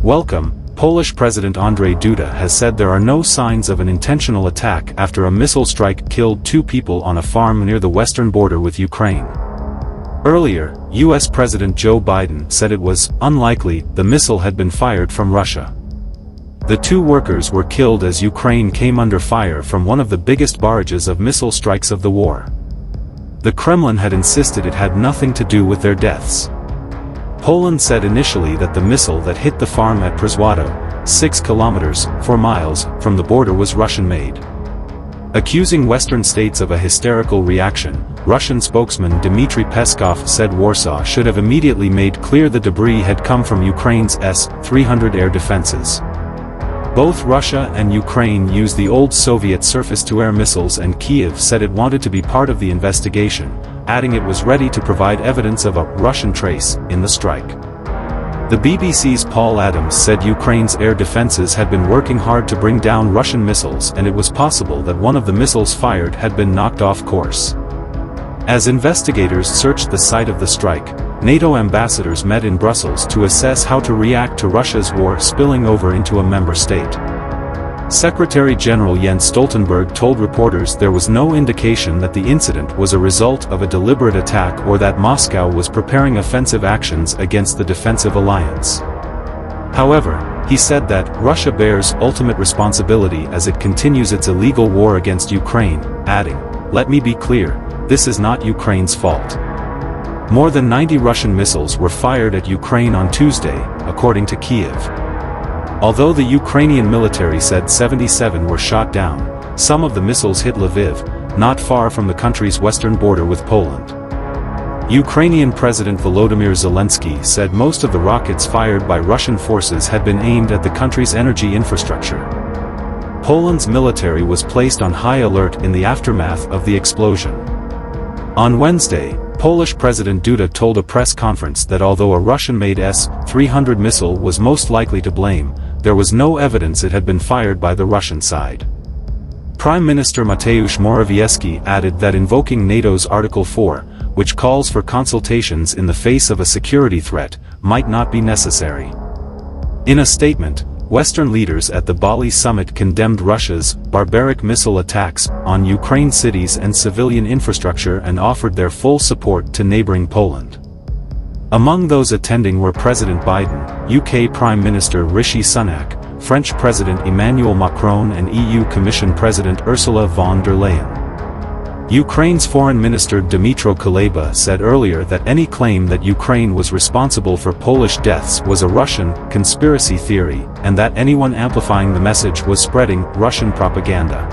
Welcome. Polish President Andrzej Duda has said there are no signs of an intentional attack after a missile strike killed 2 people on a farm near the western border with Ukraine. Earlier, U.S. President Joe Biden said it was unlikely the missile had been fired from Russia. The 2 workers were killed as Ukraine came under fire from one of the biggest barrages of missile strikes of the war. The Kremlin had insisted it had nothing to do with their deaths. Poland said initially that the missile that hit the farm at Przywado, 6 kilometers, 4 miles, from the border was Russian-made. Accusing Western states of a hysterical reaction, Russian spokesman Dmitry Peskov said Warsaw should have immediately made clear the debris had come from Ukraine's S-300 air defenses. Both Russia and Ukraine used the old Soviet surface-to-air missiles, and Kyiv said it wanted to be part of the investigation, adding it was ready to provide evidence of a Russian trace in the strike. The BBC's Paul Adams said Ukraine's air defenses had been working hard to bring down Russian missiles, and it was possible that one of the missiles fired had been knocked off course. As investigators searched the site of the strike, NATO ambassadors met in Brussels to assess how to react to Russia's war spilling over into a member state. Secretary-General Jens Stoltenberg told reporters there was no indication that the incident was a result of a deliberate attack or that Moscow was preparing offensive actions against the defensive alliance. However, he said that Russia bears ultimate responsibility as it continues its illegal war against Ukraine, adding, "Let me be clear, this is not Ukraine's fault." More than 90 Russian missiles were fired at Ukraine on Tuesday, according to Kyiv. Although the Ukrainian military said 77 were shot down, some of the missiles hit Lviv, not far from the country's western border with Poland. Ukrainian President Volodymyr Zelensky said most of the rockets fired by Russian forces had been aimed at the country's energy infrastructure. Poland's military was placed on high alert in the aftermath of the explosion. On Wednesday, Polish President Duda told a press conference that although a Russian-made S-300 missile was most likely to blame, there was no evidence it had been fired by the Russian side. Prime Minister Mateusz Morawiecki added that invoking NATO's Article 4, which calls for consultations in the face of a security threat, might not be necessary. In a statement, Western leaders at the Bali summit condemned Russia's barbaric missile attacks on Ukraine cities and civilian infrastructure and offered their full support to neighboring Poland. Among those attending were President Biden, UK Prime Minister Rishi Sunak, French President Emmanuel Macron and EU Commission President Ursula von der Leyen. Ukraine's Foreign Minister Dmytro Kuleba said earlier that any claim that Ukraine was responsible for Polish deaths was a Russian conspiracy theory, and that anyone amplifying the message was spreading Russian propaganda.